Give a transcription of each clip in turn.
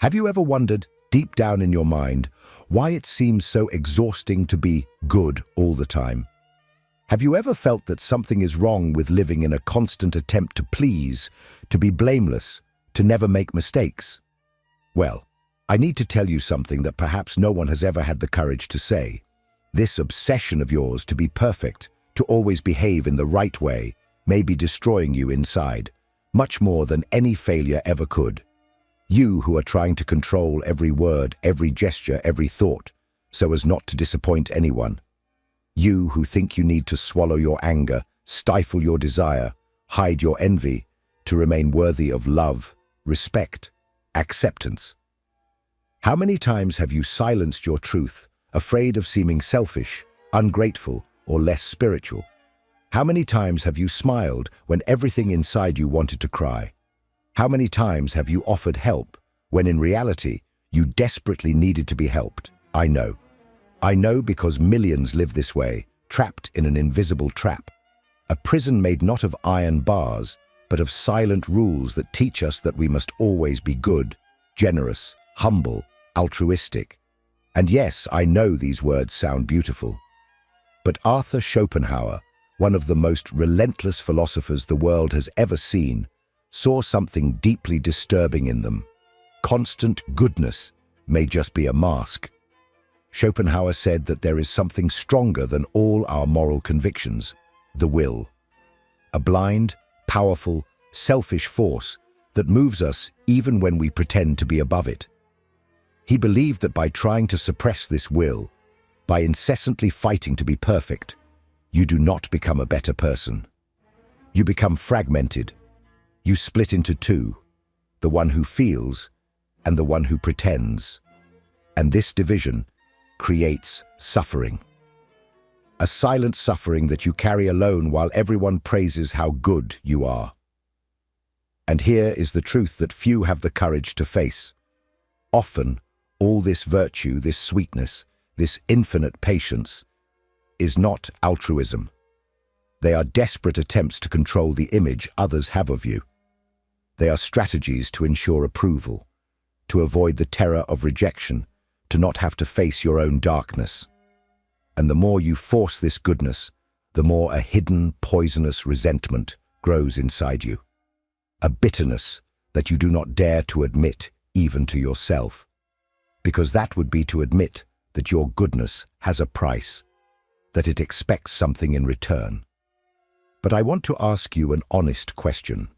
Have you ever wondered, deep down in your mind, why it seems so exhausting to be good all the time? Have you ever felt that something is wrong with living in a constant attempt to please, to be blameless, to never make mistakes? Well, I need to tell you something that perhaps no one has ever had the courage to say. This obsession of yours to be perfect, to always behave in the right way, may be destroying you inside, much more than any failure ever could. You who are trying to control every word, every gesture, every thought, so as not to disappoint anyone. You who think you need to swallow your anger, stifle your desire, hide your envy, to remain worthy of love, respect, acceptance. How many times have you silenced your truth, afraid of seeming selfish, ungrateful, or less spiritual? How many times have you smiled when everything inside you wanted to cry? How many times have you offered help when in reality you desperately needed to be helped? I know. I know because millions live this way, trapped in an invisible trap. A prison made not of iron bars, but of silent rules that teach us that we must always be good, generous, humble, altruistic. And yes, I know these words sound beautiful. But Arthur Schopenhauer, one of the most relentless philosophers the world has ever seen, saw something deeply disturbing in them. Constant goodness may just be a mask. Schopenhauer said that there is something stronger than all our moral convictions, the will. A blind, powerful, selfish force that moves us even when we pretend to be above it. He believed that by trying to suppress this will, by incessantly fighting to be perfect, you do not become a better person. You become fragmented. You split into two, the one who feels and the one who pretends. And this division creates suffering. A silent suffering that you carry alone while everyone praises how good you are. And here is the truth that few have the courage to face. Often, all this virtue, this sweetness, this infinite patience, is not altruism. They are desperate attempts to control the image others have of you. They are strategies to ensure approval, to avoid the terror of rejection, to not have to face your own darkness. And the more you force this goodness, the more a hidden, poisonous resentment grows inside you. A bitterness that you do not dare to admit even to yourself, because that would be to admit that your goodness has a price, that it expects something in return. But I want to ask you an honest question.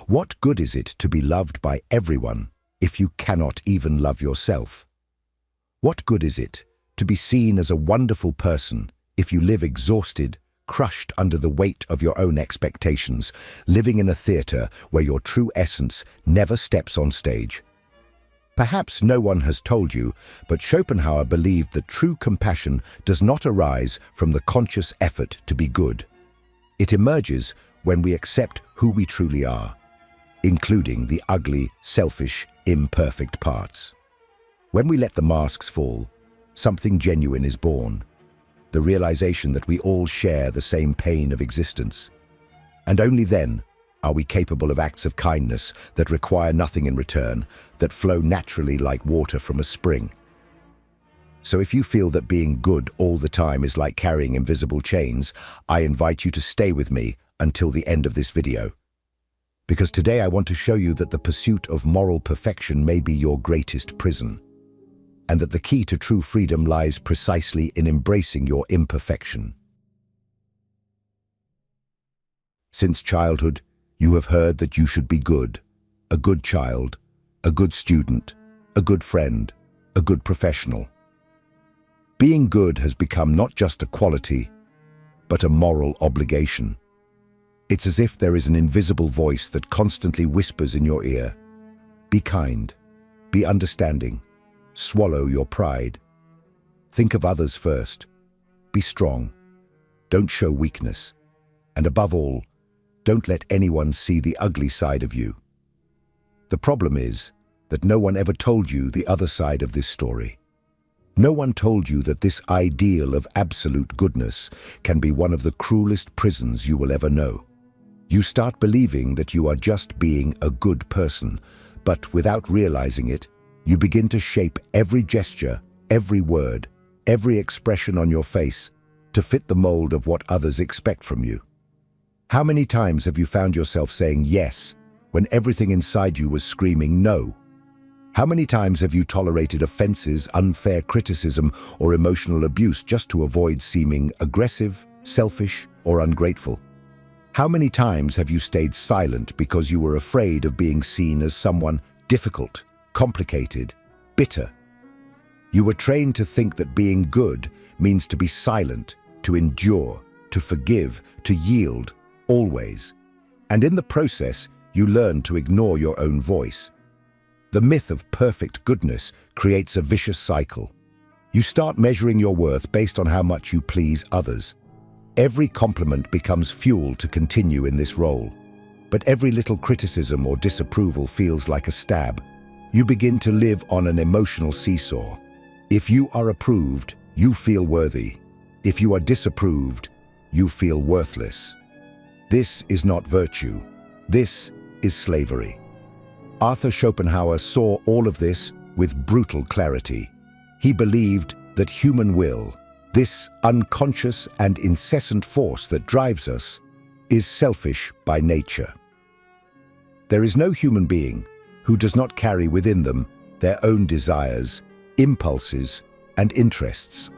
What good is it to be loved by everyone if you cannot even love yourself? What good is it to be seen as a wonderful person if you live exhausted, crushed under the weight of your own expectations, living in a theater where your true essence never steps on stage? Perhaps no one has told you, but Schopenhauer believed that true compassion does not arise from the conscious effort to be good. It emerges when we accept who we truly are, including the ugly, selfish, imperfect parts. When we let the masks fall, something genuine is born, the realization that we all share the same pain of existence. And only then are we capable of acts of kindness that require nothing in return, that flow naturally like water from a spring. So if you feel that being good all the time is like carrying invisible chains, I invite you to stay with me until the end of this video. Because today I want to show you that the pursuit of moral perfection may be your greatest prison, and that the key to true freedom lies precisely in embracing your imperfection. Since childhood, you have heard that you should be good, a good child, a good student, a good friend, a good professional. Being good has become not just a quality, but a moral obligation. It's as if there is an invisible voice that constantly whispers in your ear, "Be kind, be understanding, swallow your pride. Think of others first, be strong, don't show weakness, and above all, don't let anyone see the ugly side of you." The problem is that no one ever told you the other side of this story. No one told you that this ideal of absolute goodness can be one of the cruelest prisons you will ever know. You start believing that you are just being a good person, but without realizing it, You begin to shape every gesture, every word, every expression on your face to fit the mold of what others expect from you. How many times have you found yourself saying yes when everything inside you was screaming no? How many times have you tolerated offenses, unfair criticism, or emotional abuse just to avoid seeming aggressive, selfish, or ungrateful? How many times have you stayed silent because you were afraid of being seen as someone difficult, complicated, bitter? You were trained to think that being good means to be silent, to endure, to forgive, to yield, always. And in the process, you learn to ignore your own voice. The myth of perfect goodness creates a vicious cycle. You start measuring your worth based on how much you please others. Every compliment becomes fuel to continue in this role. But every little criticism or disapproval feels like a stab. You begin to live on an emotional seesaw. If you are approved, you feel worthy. If you are disapproved, you feel worthless. This is not virtue. This is slavery. Arthur Schopenhauer saw all of this with brutal clarity. He believed that human will, this unconscious and incessant force that drives us, is selfish by nature. There is no human being who does not carry within them their own desires, impulses, and interests.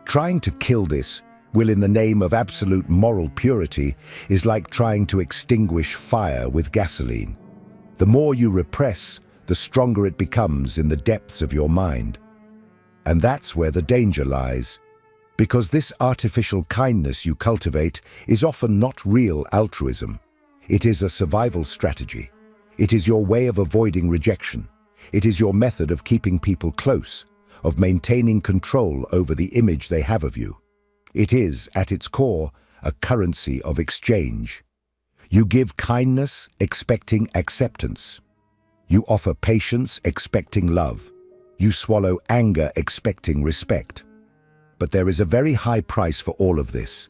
Trying to kill this will in the name of absolute moral purity is like trying to extinguish fire with gasoline. The more you repress, the stronger it becomes in the depths of your mind. And that's where the danger lies, because this artificial kindness you cultivate is often not real altruism. It is a survival strategy. It is your way of avoiding rejection. It is your method of keeping people close, of maintaining control over the image they have of you. It is, at its core, a currency of exchange. You give kindness, expecting acceptance. You offer patience, expecting love. You swallow anger, expecting respect. But there is a very high price for all of this,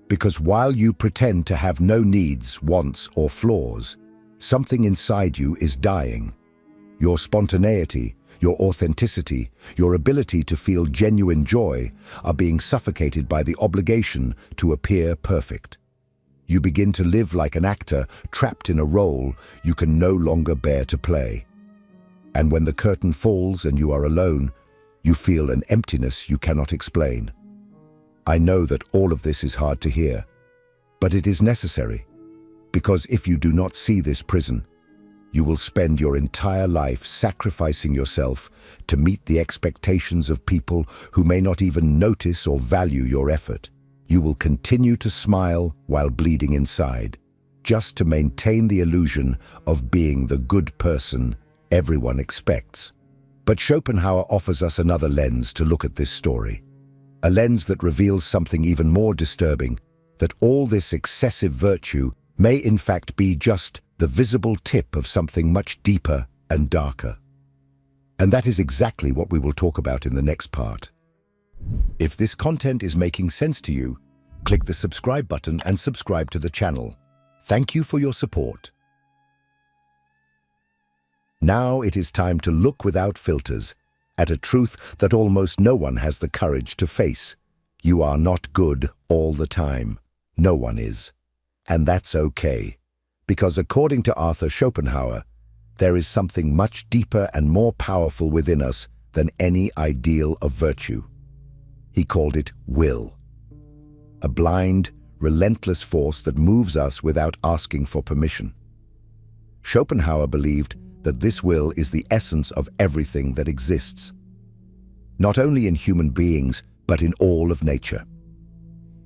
because while you pretend to have no needs, wants, or flaws, something inside you is dying. Your spontaneity, your authenticity, your ability to feel genuine joy are being suffocated by the obligation to appear perfect. You begin to live like an actor trapped in a role you can no longer bear to play. And when the curtain falls and you are alone, you feel an emptiness you cannot explain. I know that all of this is hard to hear, but it is necessary, because if you do not see this prison, you will spend your entire life sacrificing yourself to meet the expectations of people who may not even notice or value your effort. You will continue to smile while bleeding inside, just to maintain the illusion of being the good person everyone expects. But Schopenhauer offers us another lens to look at this story, a lens that reveals something even more disturbing, that all this excessive virtue may in fact be just the visible tip of something much deeper and darker. And that is exactly what we will talk about in the next part. If this content is making sense to you, click the subscribe button and subscribe to the channel. Thank you for your support. Now it is time to look without filters at a truth that almost no one has the courage to face. You are not good all the time. No one is. And that's okay. Because according to Arthur Schopenhauer, there is something much deeper and more powerful within us than any ideal of virtue. He called it will. A blind, relentless force that moves us without asking for permission. Schopenhauer believed that this will is the essence of everything that exists, not only in human beings, but in all of nature.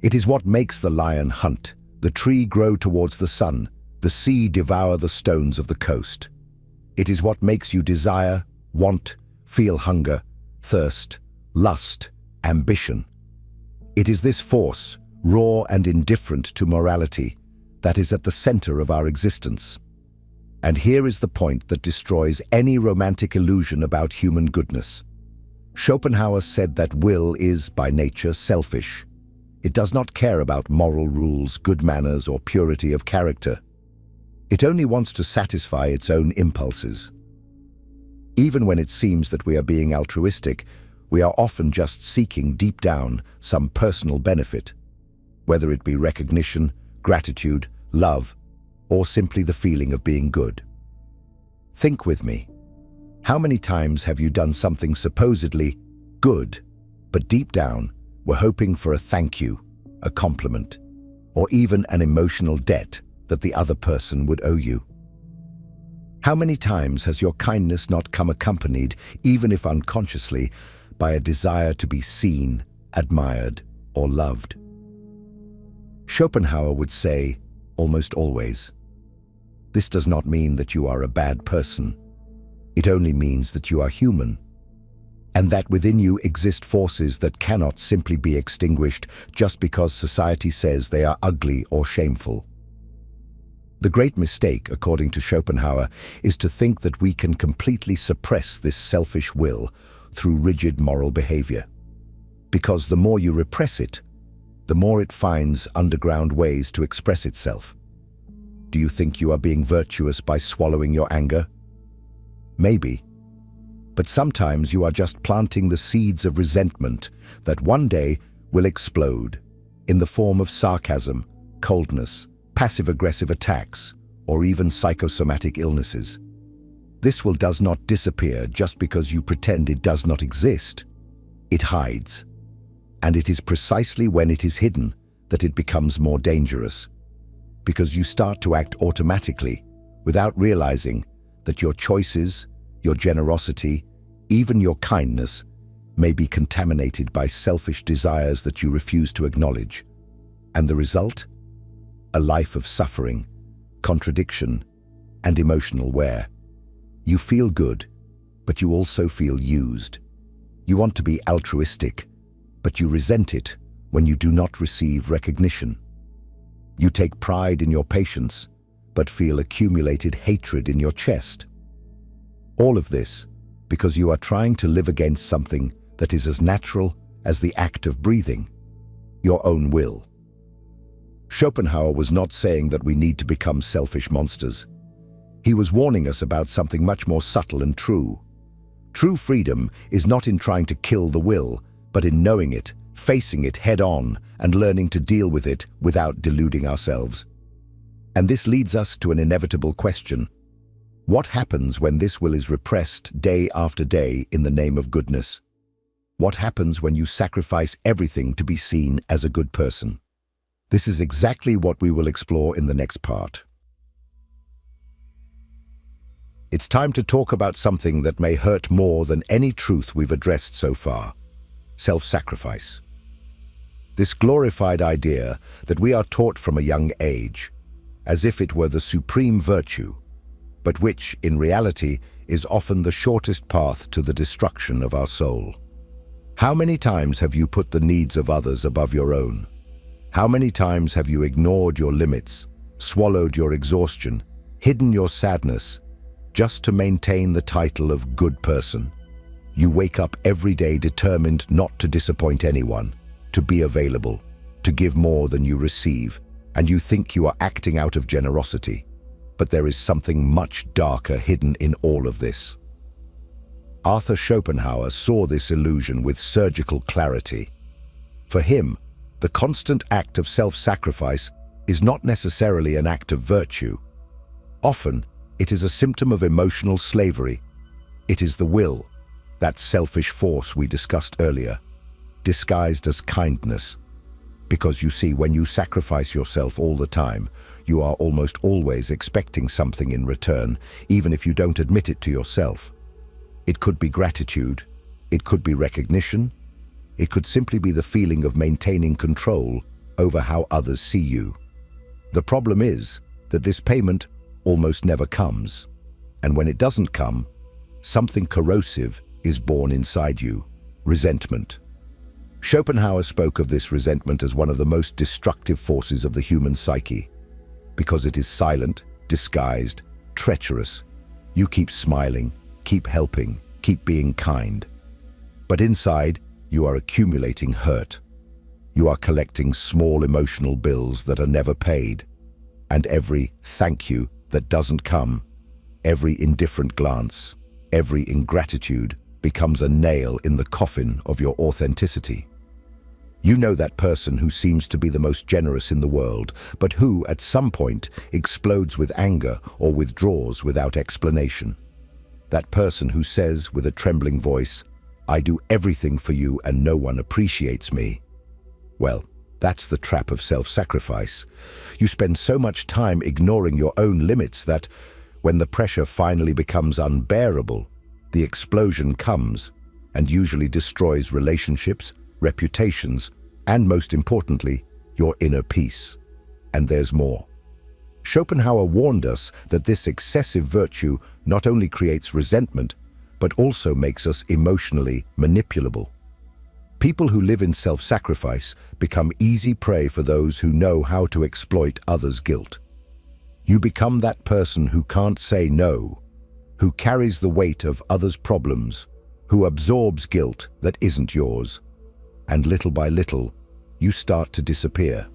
It is what makes the lion hunt, the tree grow towards the sun, the sea devour the stones of the coast. It is what makes you desire, want, feel hunger, thirst, lust, ambition. It is this force, raw and indifferent to morality, that is at the center of our existence. And here is the point that destroys any romantic illusion about human goodness. Schopenhauer said that will is, by nature, selfish. It does not care about moral rules, good manners, or purity of character. It only wants to satisfy its own impulses. Even when it seems that we are being altruistic, we are often just seeking deep down some personal benefit, whether it be recognition, gratitude, love, or simply the feeling of being good. Think with me. How many times have you done something supposedly good, but deep down were hoping for a thank you, a compliment, or even an emotional debt that the other person would owe you? How many times has your kindness not come accompanied, even if unconsciously, by a desire to be seen, admired, or loved? Schopenhauer would say, almost always. This does not mean that you are a bad person. It only means that you are human, and that within you exist forces that cannot simply be extinguished just because society says they are ugly or shameful. The great mistake, according to Schopenhauer, is to think that we can completely suppress this selfish will through rigid moral behavior. Because the more you repress it, the more it finds underground ways to express itself. Do you think you are being virtuous by swallowing your anger? Maybe. But sometimes you are just planting the seeds of resentment that one day will explode in the form of sarcasm, coldness, passive-aggressive attacks, or even psychosomatic illnesses. This will does not disappear just because you pretend it does not exist. It hides. And it is precisely when it is hidden that it becomes more dangerous, because you start to act automatically without realizing that your choices, your generosity, even your kindness may be contaminated by selfish desires that you refuse to acknowledge. And the result? A life of suffering, contradiction, and emotional wear. You feel good, but you also feel used. You want to be altruistic, but you resent it when you do not receive recognition. You take pride in your patience, but feel accumulated hatred in your chest. All of this because you are trying to live against something that is as natural as the act of breathing, your own will. Schopenhauer was not saying that we need to become selfish monsters. He was warning us about something much more subtle and true. True freedom is not in trying to kill the will, but in knowing it, facing it head-on, and learning to deal with it without deluding ourselves. And this leads us to an inevitable question. What happens when this will is repressed day after day in the name of goodness? What happens when you sacrifice everything to be seen as a good person? This is exactly what we will explore in the next part. It's time to talk about something that may hurt more than any truth we've addressed so far: self-sacrifice. This glorified idea that we are taught from a young age, as if it were the supreme virtue, but which, in reality, is often the shortest path to the destruction of our soul. How many times have you put the needs of others above your own? How many times have you ignored your limits, swallowed your exhaustion, hidden your sadness, just to maintain the title of good person? You wake up every day determined not to disappoint anyone, to be available, to give more than you receive, and you think you are acting out of generosity. But there is something much darker hidden in all of this. Arthur Schopenhauer saw this illusion with surgical clarity. For him, the constant act of self-sacrifice is not necessarily an act of virtue. Often, it is a symptom of emotional slavery. It is the will, that selfish force we discussed earlier, disguised as kindness. Because you see, when you sacrifice yourself all the time, you are almost always expecting something in return, even if you don't admit it to yourself. It could be gratitude, it could be recognition, it could simply be the feeling of maintaining control over how others see you. The problem is that this payment almost never comes, and when it doesn't come, something corrosive is born inside you: resentment. Schopenhauer spoke of this resentment as one of the most destructive forces of the human psyche, because it is silent, disguised, treacherous. You keep smiling, keep helping, keep being kind. But inside, you are accumulating hurt. You are collecting small emotional bills that are never paid, and every thank you that doesn't come, every indifferent glance, every ingratitude becomes a nail in the coffin of your authenticity. You know that person who seems to be the most generous in the world, but who, at some point, explodes with anger or withdraws without explanation. That person who says with a trembling voice, "I do everything for you and no one appreciates me." Well, that's the trap of self-sacrifice. You spend so much time ignoring your own limits that, when the pressure finally becomes unbearable, the explosion comes and usually destroys relationships, reputations, and most importantly, your inner peace. And there's more. Schopenhauer warned us that this excessive virtue not only creates resentment, but also makes us emotionally manipulable. People who live in self-sacrifice become easy prey for those who know how to exploit others' guilt. You become that person who can't say no, who carries the weight of others' problems, who absorbs guilt that isn't yours. And little by little, you start to disappear.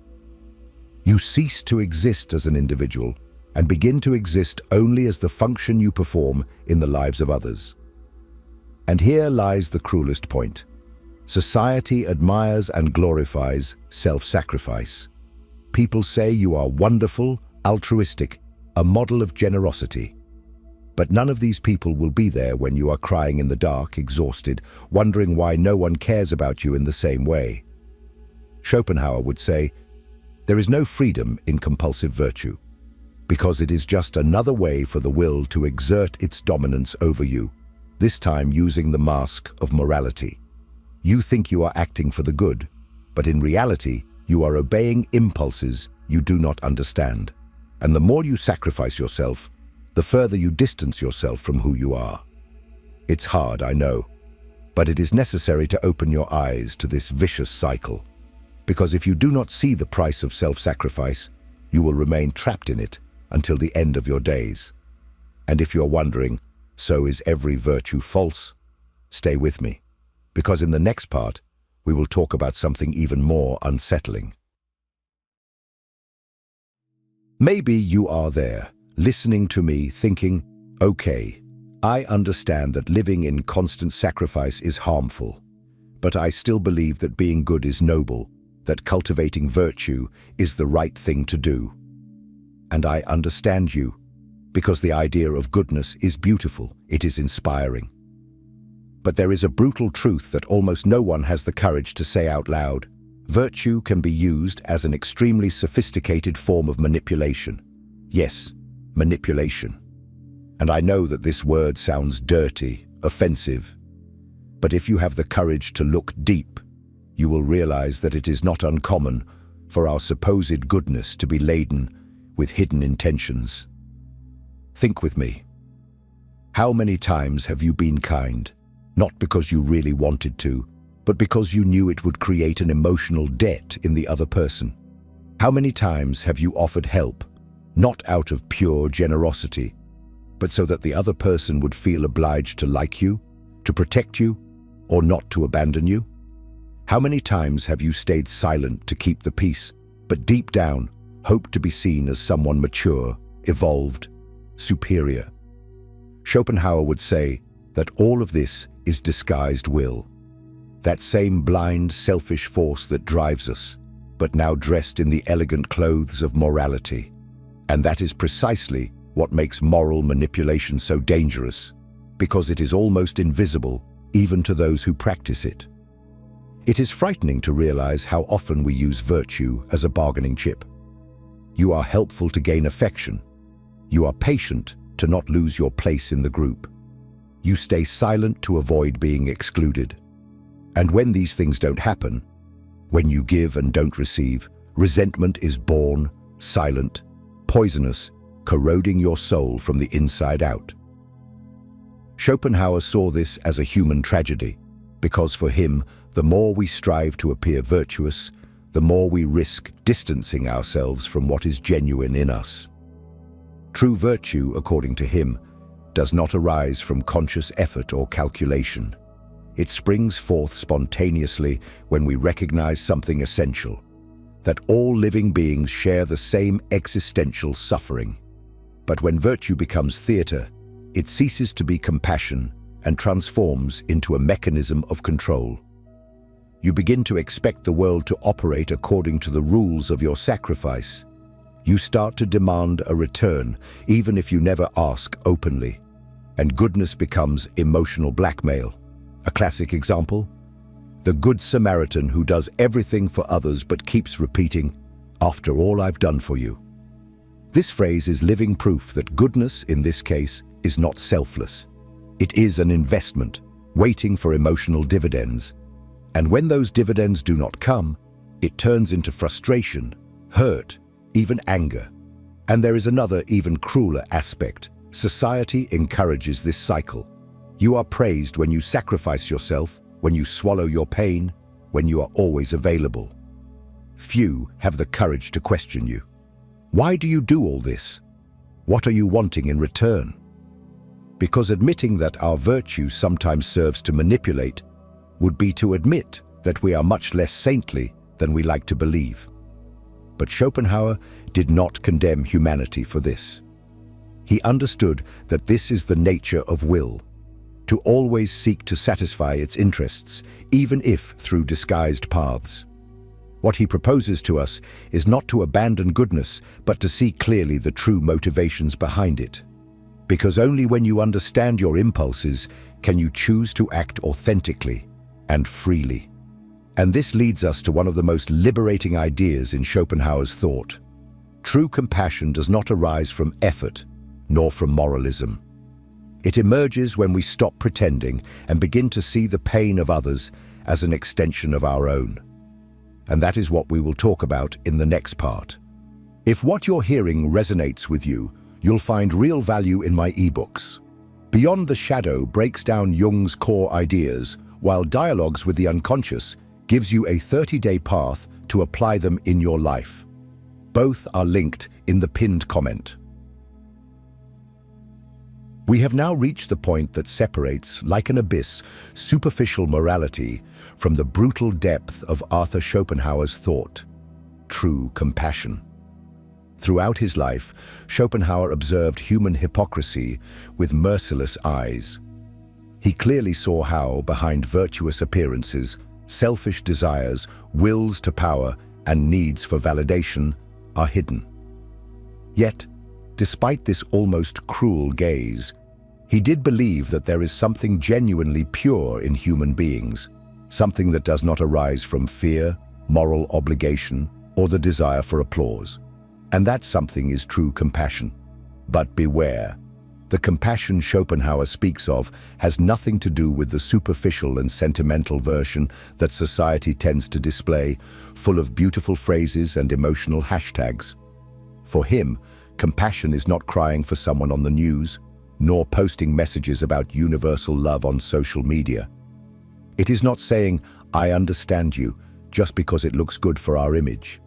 You cease to exist as an individual and begin to exist only as the function you perform in the lives of others. And here lies the cruelest point. Society admires and glorifies self-sacrifice. People say you are wonderful, altruistic, a model of generosity. But none of these people will be there when you are crying in the dark, exhausted, wondering why no one cares about you in the same way. Schopenhauer would say, there is no freedom in compulsive virtue, because it is just another way for the will to exert its dominance over you, this time using the mask of morality. You think you are acting for the good, but in reality, you are obeying impulses you do not understand. And the more you sacrifice yourself, the further you distance yourself from who you are. It's hard, I know, but it is necessary to open your eyes to this vicious cycle. Because if you do not see the price of self-sacrifice, you will remain trapped in it until the end of your days. And if you're wondering, so is every virtue false? Stay with me, because in the next part, we will talk about something even more unsettling. Maybe you are there, listening to me, thinking, okay, I understand that living in constant sacrifice is harmful, but I still believe that being good is noble, that cultivating virtue is the right thing to do. And I understand you, because the idea of goodness is beautiful, it is inspiring. But there is a brutal truth that almost no one has the courage to say out loud. Virtue can be used as an extremely sophisticated form of manipulation. Yes, manipulation. And I know that this word sounds dirty, offensive. But if you have the courage to look deep, you will realize that it is not uncommon for our supposed goodness to be laden with hidden intentions. Think with me. How many times have you been kind, not because you really wanted to, but because you knew it would create an emotional debt in the other person? How many times have you offered help, not out of pure generosity, but so that the other person would feel obliged to like you, to protect you, or not to abandon you? How many times have you stayed silent to keep the peace, but deep down hoped to be seen as someone mature, evolved, superior? Schopenhauer would say that all of this is disguised will, that same blind, selfish force that drives us, but now dressed in the elegant clothes of morality. And that is precisely what makes moral manipulation so dangerous, because it is almost invisible even to those who practice it. It is frightening to realize how often we use virtue as a bargaining chip. You are helpful to gain affection. You are patient to not lose your place in the group. You stay silent to avoid being excluded. And when these things don't happen, when you give and don't receive, resentment is born, silent, poisonous, corroding your soul from the inside out. Schopenhauer saw this as a human tragedy, because for him, the more we strive to appear virtuous, the more we risk distancing ourselves from what is genuine in us. True virtue, according to him, does not arise from conscious effort or calculation. It springs forth spontaneously when we recognize something essential, that all living beings share the same existential suffering. But when virtue becomes theater, it ceases to be compassion and transforms into a mechanism of control. You begin to expect the world to operate according to the rules of your sacrifice. You start to demand a return, even if you never ask openly. And goodness becomes emotional blackmail. A classic example? The Good Samaritan who does everything for others but keeps repeating, "After all I've done for you." This phrase is living proof that goodness, in this case, is not selfless. It is an investment, waiting for emotional dividends. And when those dividends do not come, it turns into frustration, hurt, even anger. And there is another, even crueler aspect. Society encourages this cycle. You are praised when you sacrifice yourself, when you swallow your pain, when you are always available. Few have the courage to question you. Why do you do all this? What are you wanting in return? Because admitting that our virtue sometimes serves to manipulate would be to admit that we are much less saintly than we like to believe. But Schopenhauer did not condemn humanity for this. He understood that this is the nature of will, to always seek to satisfy its interests, even if through disguised paths. What he proposes to us is not to abandon goodness, but to see clearly the true motivations behind it. Because only when you understand your impulses can you choose to act authentically and freely. And this leads us to one of the most liberating ideas in Schopenhauer's thought. True compassion does not arise from effort, nor from moralism. It emerges when we stop pretending and begin to see the pain of others as an extension of our own. And that is what we will talk about in the next part. If what you're hearing resonates with you, you'll find real value in my ebooks. Beyond the Shadow breaks down Jung's core ideas, while Dialogues with the Unconscious gives you a 30-day path to apply them in your life. Both are linked in the pinned comment. We have now reached the point that separates, like an abyss, superficial morality from the brutal depth of Arthur Schopenhauer's thought, true compassion. Throughout his life, Schopenhauer observed human hypocrisy with merciless eyes. He clearly saw how, behind virtuous appearances, selfish desires, wills to power, and needs for validation are hidden. Yet, despite this almost cruel gaze, he did believe that there is something genuinely pure in human beings, something that does not arise from fear, moral obligation, or the desire for applause. And that something is true compassion. But beware, the compassion Schopenhauer speaks of has nothing to do with the superficial and sentimental version that society tends to display, full of beautiful phrases and emotional hashtags. For him, compassion is not crying for someone on the news, nor posting messages about universal love on social media. It is not saying, "I understand you," just because it looks good for our image.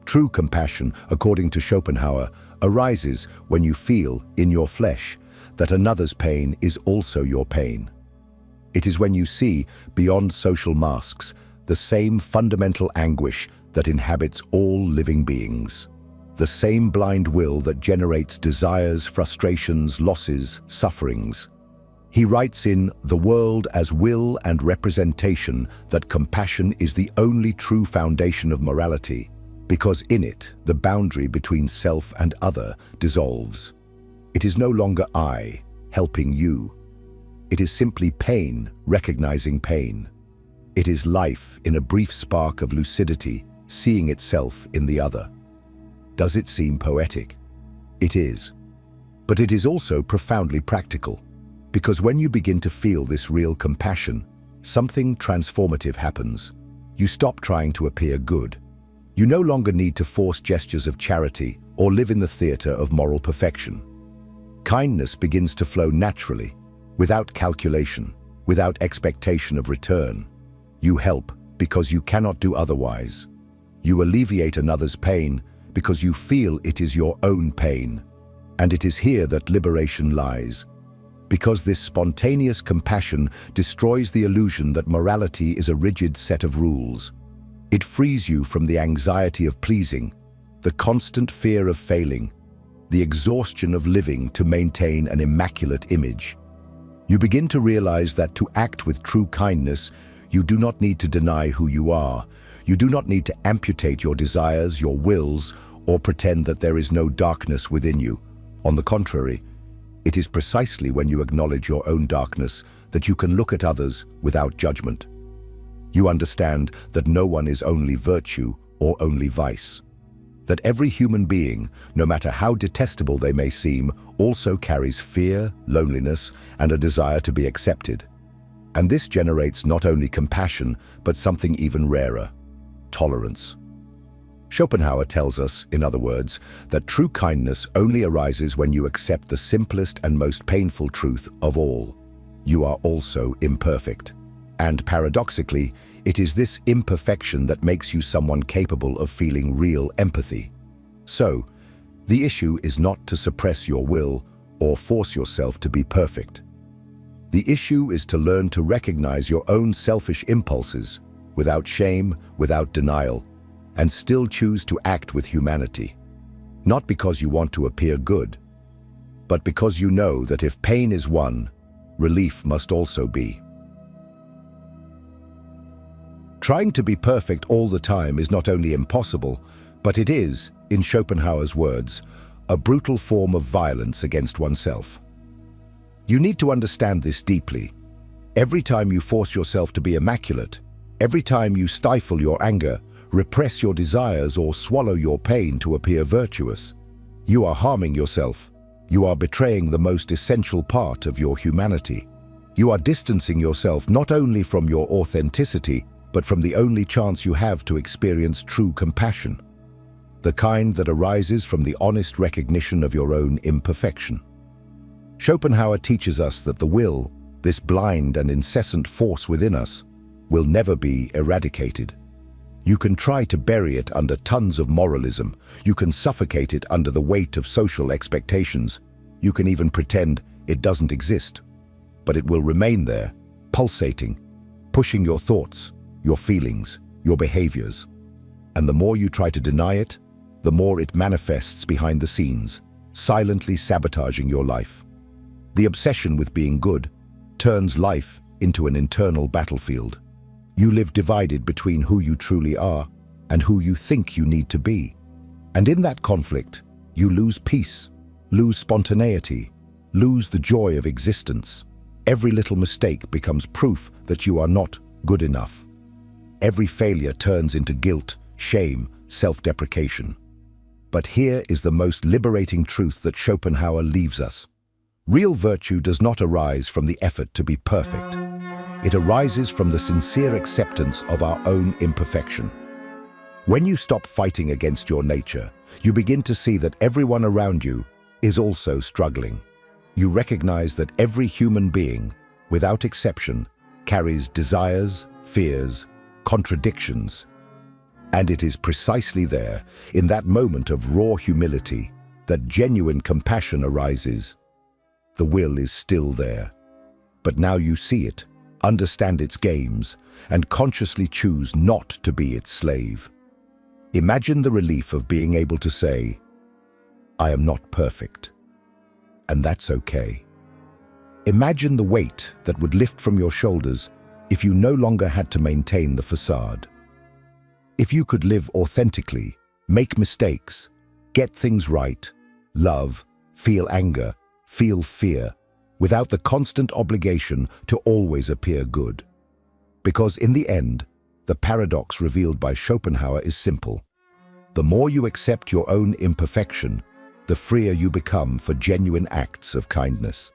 True compassion, according to Schopenhauer, arises when you feel, in your flesh, that another's pain is also your pain. It is when you see, beyond social masks, the same fundamental anguish that inhabits all living beings. The same blind will that generates desires, frustrations, losses, sufferings. He writes in The World as Will and Representation that compassion is the only true foundation of morality, because in it, the boundary between self and other dissolves. It is no longer I helping you. It is simply pain recognizing pain. It is life in a brief spark of lucidity, seeing itself in the other. Does it seem poetic? It is. But it is also profoundly practical, because when you begin to feel this real compassion, something transformative happens. You stop trying to appear good. You no longer need to force gestures of charity or live in the theater of moral perfection. Kindness begins to flow naturally, without calculation, without expectation of return. You help because you cannot do otherwise. You alleviate another's pain because you feel it is your own pain. And it is here that liberation lies. Because this spontaneous compassion destroys the illusion that morality is a rigid set of rules. It frees you from the anxiety of pleasing, the constant fear of failing, the exhaustion of living to maintain an immaculate image. You begin to realize that to act with true kindness, you do not need to deny who you are. You do not need to amputate your desires, your wills, or pretend that there is no darkness within you. On the contrary, it is precisely when you acknowledge your own darkness that you can look at others without judgment. You understand that no one is only virtue or only vice. That every human being, no matter how detestable they may seem, also carries fear, loneliness, and a desire to be accepted. And this generates not only compassion, but something even rarer: tolerance. Schopenhauer tells us, in other words, that true kindness only arises when you accept the simplest and most painful truth of all: you are also imperfect. And paradoxically, it is this imperfection that makes you someone capable of feeling real empathy. So, the issue is not to suppress your will or force yourself to be perfect. The issue is to learn to recognize your own selfish impulses without shame, without denial, and still choose to act with humanity. Not because you want to appear good, but because you know that if pain is won, relief must also be. Trying to be perfect all the time is not only impossible, but it is, in Schopenhauer's words, a brutal form of violence against oneself. You need to understand this deeply. Every time you force yourself to be immaculate, every time you stifle your anger, repress your desires, or swallow your pain to appear virtuous, you are harming yourself. You are betraying the most essential part of your humanity. You are distancing yourself not only from your authenticity, but from the only chance you have to experience true compassion, the kind that arises from the honest recognition of your own imperfection. Schopenhauer teaches us that the will, this blind and incessant force within us, will never be eradicated. You can try to bury it under tons of moralism. You can suffocate it under the weight of social expectations. You can even pretend it doesn't exist. But it will remain there, pulsating, pushing your thoughts, your feelings, your behaviors. And the more you try to deny it, the more it manifests behind the scenes, silently sabotaging your life. The obsession with being good turns life into an internal battlefield. You live divided between who you truly are and who you think you need to be. And in that conflict, you lose peace, lose spontaneity, lose the joy of existence. Every little mistake becomes proof that you are not good enough. Every failure turns into guilt, shame, self-deprecation. But here is the most liberating truth that Schopenhauer leaves us. Real virtue does not arise from the effort to be perfect. It arises from the sincere acceptance of our own imperfection. When you stop fighting against your nature, you begin to see that everyone around you is also struggling. You recognize that every human being, without exception, carries desires, fears, contradictions. And it is precisely there, in that moment of raw humility, that genuine compassion arises. The will is still there, but now you see it, understand its games, and consciously choose not to be its slave. Imagine the relief of being able to say, "I am not perfect, and that's okay." Imagine the weight that would lift from your shoulders if you no longer had to maintain the facade. If you could live authentically, make mistakes, get things right, love, feel anger, feel fear, without the constant obligation to always appear good. Because in the end, the paradox revealed by Schopenhauer is simple. The more you accept your own imperfection, the freer you become for genuine acts of kindness.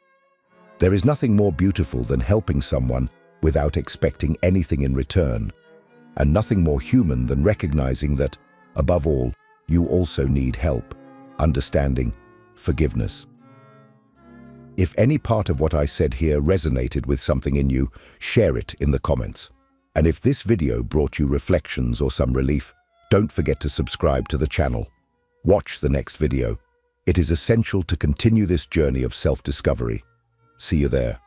There is nothing more beautiful than helping someone without expecting anything in return, and nothing more human than recognizing that, above all, you also need help, understanding, forgiveness. If any part of what I said here resonated with something in you, share it in the comments. And if this video brought you reflections or some relief, don't forget to subscribe to the channel. Watch the next video. It is essential to continue this journey of self-discovery. See you there.